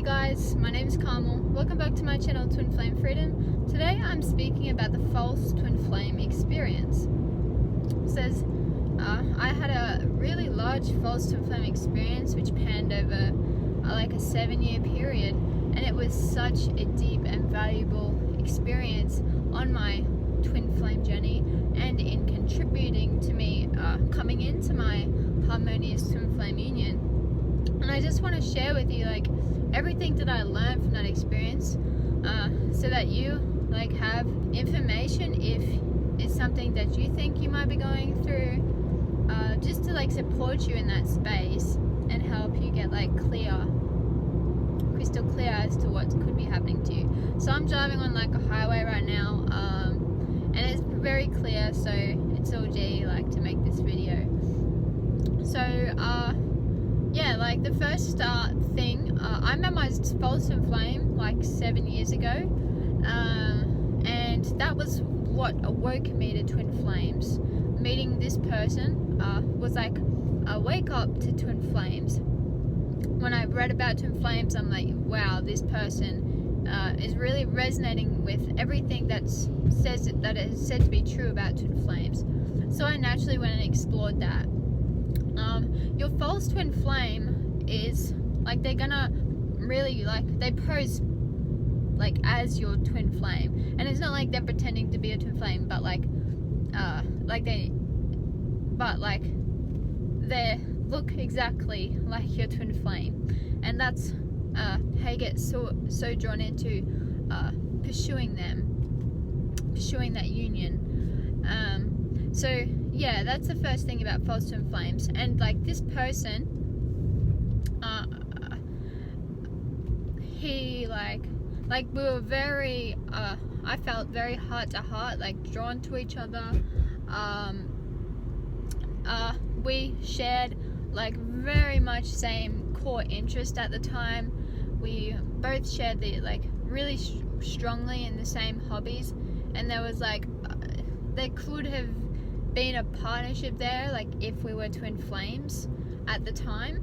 guys, my name is Carmel. Welcome back to my channel Twin Flame Freedom. Today I'm speaking about the false twin flame experience. It says, I had a really large false twin flame experience which panned over like a 7-year period, and it was such a deep and valuable experience on my twin flame journey and in contributing to me coming into my harmonious twin flame union. And I just want to share with you like everything that I learned from that experience, so that you like have information if it's something that you think you might be going through, just to like support you in that space and help you get like crystal clear as to what could be happening to you. So I'm driving on like a highway right now, and it's very clear, so it's all G like to make this video. So yeah, like the first thing, I met my false twin flame like 7 years ago, and that was what awoke me to twin flames. Meeting this person was like a wake up to twin flames. When I read about twin flames, I'm like, wow, this person is really resonating with everything that is said to be true about twin flames. So I naturally went and explored that. Your false twin flame is like, they're gonna really like, they pose like as your twin flame, and it's not like they're pretending to be a twin flame, but they look exactly like your twin flame, and that's how you get so drawn into pursuing that union. So yeah, that's the first thing about false twin flames. And like this person, he like we were very I felt very heart to heart, like drawn to each other. We shared like very much same core interest at the time. We both shared the like really strongly in the same hobbies, and there was like there could have been a partnership there, like if we were twin flames at the time.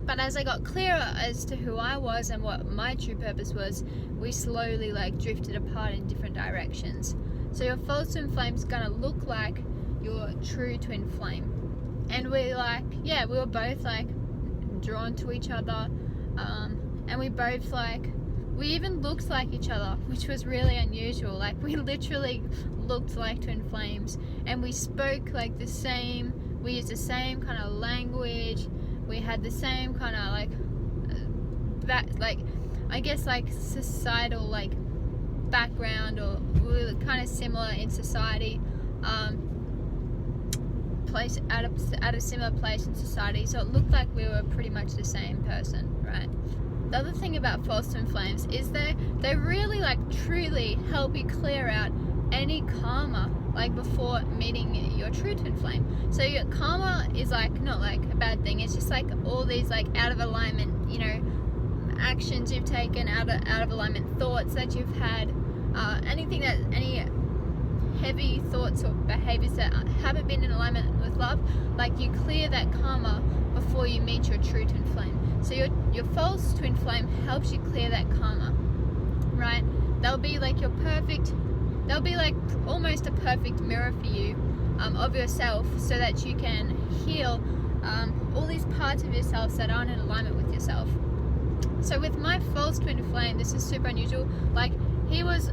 But as I got clearer as to who I was and what my true purpose was, we slowly like drifted apart in different directions. So your false twin flame's gonna look like your true twin flame. And we like, yeah, we were both like drawn to each other, and we both like, we even looked like each other, which was really unusual. Like we literally looked like twin flames, and we spoke like the same, we used the same kind of language, we had the same kind of like I guess like societal like background, or we were kind of similar in society, place at a similar place in society, so it looked like we were pretty much the same person, right? The other thing about false twin flames is they really like truly help you clear out any karma like before meeting your true twin flame. So your karma is like not like a bad thing, it's just like all these like out of alignment, you know, actions you've taken, out of alignment thoughts that you've had, any heavy thoughts or behaviors that haven't been in alignment with love, like you clear that karma before you meet your true twin flame. So your false twin flame helps you clear that karma, right? They'll be like they'll be like almost a perfect mirror for you of yourself, so that you can heal all these parts of yourself that aren't in alignment with yourself. So with my false twin flame, this is super unusual. Like he was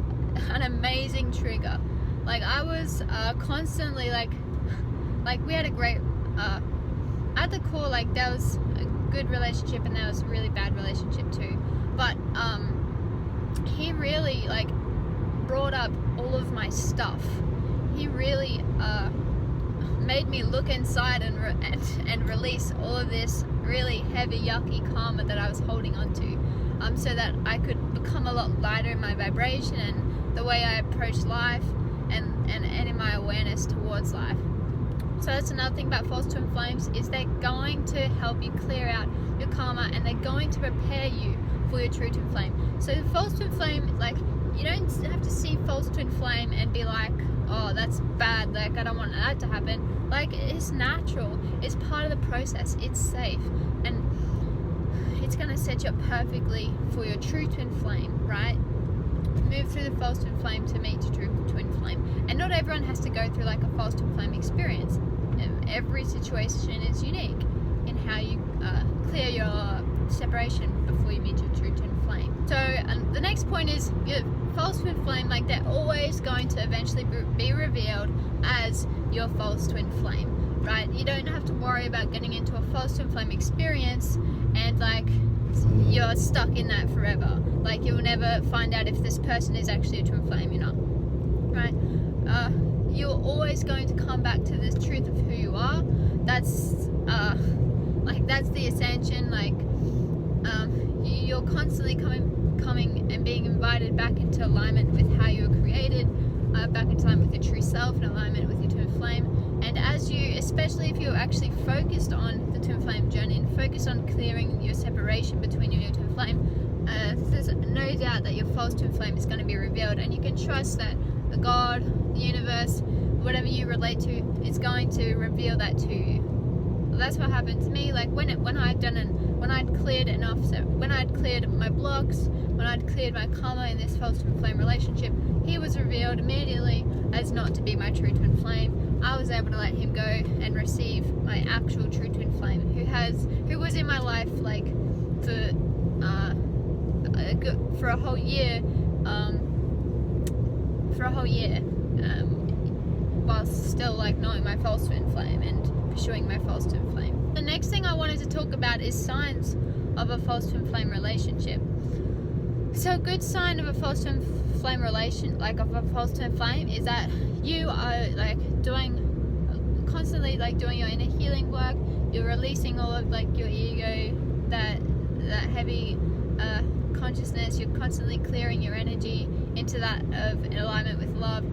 an amazing trigger. Like I was constantly like we had a great at the core, like there was a good relationship and there was a really bad relationship too, but he really like brought up all of my stuff. He really made me look inside and release all of this really heavy yucky karma that I was holding on to, so that I could become a lot lighter in my vibration and the way I approach life, and in my awareness towards life. So that's another thing about false twin flames, is they're going to help you clear out your karma, and they're going to prepare you for your true twin flame. So the false twin flame, like you don't have to see false twin flame and be like, oh, that's bad, like I don't want that to happen. Like it's natural, it's part of the process, it's safe, and it's going to set you up perfectly for your true twin flame, right? Move through the false twin flame to meet your true twin flame. And not everyone has to go through like a false twin flame experience. Every situation is unique in how you clear your separation before you meet your true twin flame. So the next point is your false twin flame, like they're always going to eventually be revealed as your false twin flame, right? You don't have to worry about getting into a false twin flame experience and like you're stuck in that forever. Like you'll never find out if this person is actually a twin flame or not, right? You're always going to come back to the truth of who you are. That's that's the ascension. Like you're constantly coming and being invited back into alignment with how you were created, back into alignment with your true self, and alignment with your twin flame. And as you, especially if you're actually focused on the twin flame journey and focused on clearing your separation between you and your twin flame, there's no doubt that your false twin flame is going to be revealed, and you can trust that the God, the universe, whatever you relate to, is going to reveal that to you. Well, that's what happened to me. Like when I'd cleared enough, so when I'd cleared my blocks, when I'd cleared my karma in this false twin flame relationship, he was revealed immediately as not to be my true twin flame. I was able to let him go and receive my actual true twin flame, who was in my life like for a whole year, whilst still like knowing my false twin flame and pursuing my false twin flame. The next thing I wanted to talk about is signs of a false twin flame relationship. So a good sign of a false twin flame is that you are like constantly doing your inner healing work. You're releasing all of like your ego, that heavy consciousness. You're constantly clearing your energy into that of in alignment with love.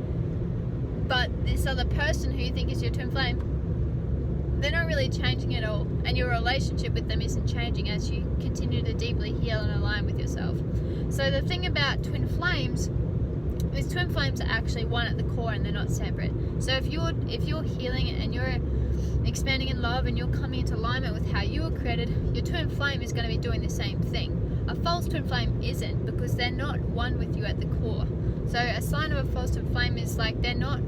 But this other person who you think is your twin flame, they're not really changing at all, and your relationship with them isn't changing as you continue to deeply heal and align with yourself. So the thing about twin flames is twin flames are actually one at the core, and they're not separate. So if you're healing and you're expanding in love and you're coming into alignment with how you were created, your twin flame is going to be doing the same thing. A false twin flame isn't, because they're not one with you at the core. So a sign of a false twin flame is like they're not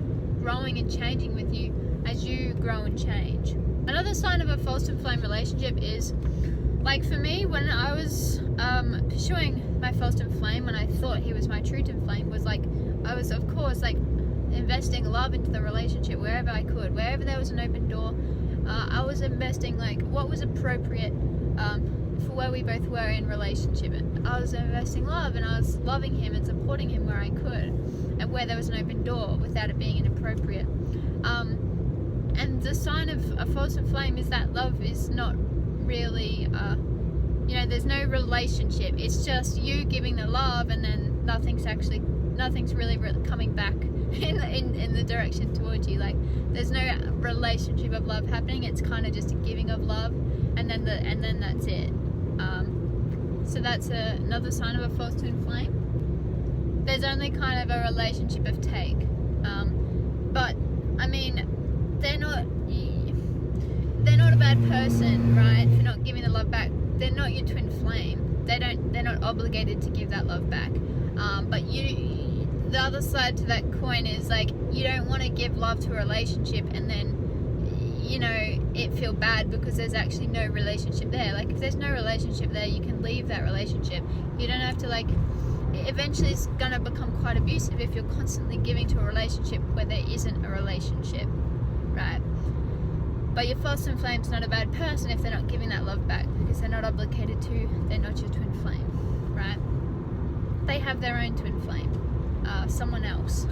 growing and changing with you as you grow and change. Another sign of a false twin flame relationship is, like for me, when I was pursuing my false twin flame, when I thought he was my true twin flame, was like I was of course like investing love into the relationship wherever I could, wherever there was an open door. I was investing like what was appropriate for where we both were in relationship. I was investing love, and I was loving him and supporting him where I could, and where there was an open door without it being inappropriate. And the sign of a false twin flame is that love is not really, there's no relationship. It's just you giving the love, and then nothing's really coming back in the direction towards you. Like there's no relationship of love happening. It's kind of just a giving of love, and then that's it. So that's another sign of a false twin flame. There's only kind of a relationship of take, but I mean, they're not a bad person, right? For not giving the love back. They're not your twin flame. They're not obligated to give that love back. But the other side to that coin is like you don't want to give love to a relationship and then it feel bad because there's actually no relationship there. Like if there's no relationship there, you can leave that relationship. You don't have to eventually it's gonna become quite abusive if you're constantly giving to a relationship where there isn't a relationship, right? But your false twin flame's not a bad person if they're not giving that love back, because they're not obligated to. They're not your twin flame, right? They have their own twin flame, someone else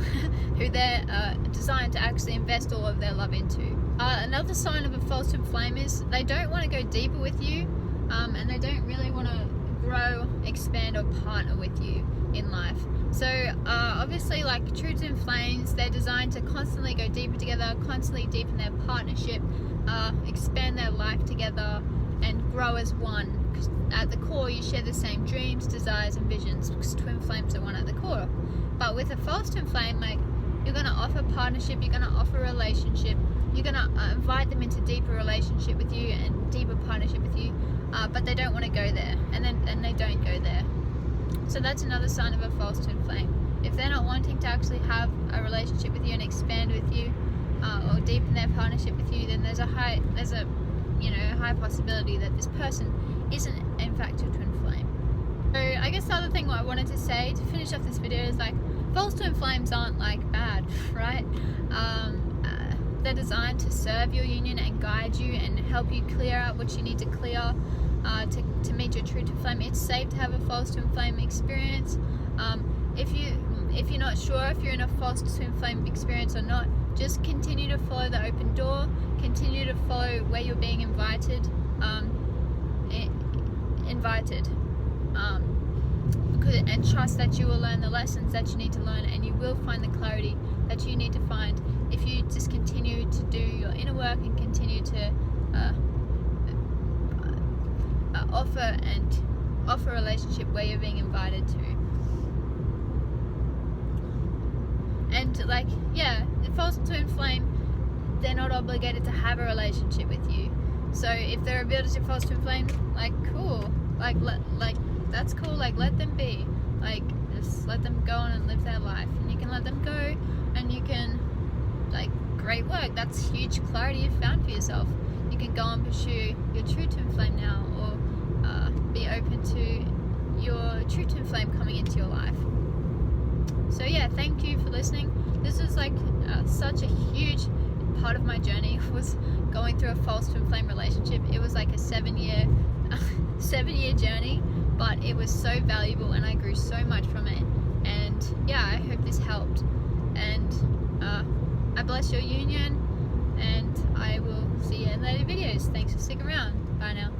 who they're designed to actually invest all of their love into. Another sign of a false twin flame is they don't want to go deeper with you, and they don't really want to grow, expand, or partner with you in life. So obviously, like true twin flames, they're designed to constantly go deeper together, constantly deepen their partnership, expand their life together, and grow as one. Because at the core, you share the same dreams, desires, and visions, because twin flames are one at the core. But with a false twin flame, like you're going to offer partnership, you're going to offer relationship, you're gonna invite them into deeper relationship with you and deeper partnership with you, but they don't want to go there, and they don't go there. So that's another sign of a false twin flame. If they're not wanting to actually have a relationship with you and expand with you, or deepen their partnership with you, then there's a high possibility that this person isn't in fact your twin flame. So I guess the other thing what I wanted to say to finish off this video is like, false twin flames aren't like bad, right? They're designed to serve your union and guide you and help you clear out what you need to clear to meet your true twin flame. It's safe to have a false twin flame experience. If you're not sure if you're in a false twin flame experience or not, just continue to follow the open door, continue to follow where you're being invited, and trust that you will learn the lessons that you need to learn, and you will find the clarity that you need to find if you just continue to do your inner work and continue to offer a relationship where you're being invited to. And like, yeah, the false twin flame, they're not obligated to have a relationship with you. So if they're revealed as your false twin flame, like, cool, like that's cool, like, let them be, like, just let them go on and live their life, and you can let them go, and you can, like, great work. That's huge clarity you've found for yourself. You can go and pursue your true twin flame now, or be open to your true twin flame coming into your life. So yeah, thank you for listening. This was like such a huge part of my journey, was going through a false twin flame relationship. It was like a 7-year journey, but it was so valuable and I grew so much from it. And yeah, I hope this helped. And I bless your union, and I will see you in later videos. Thanks for sticking around. Bye now.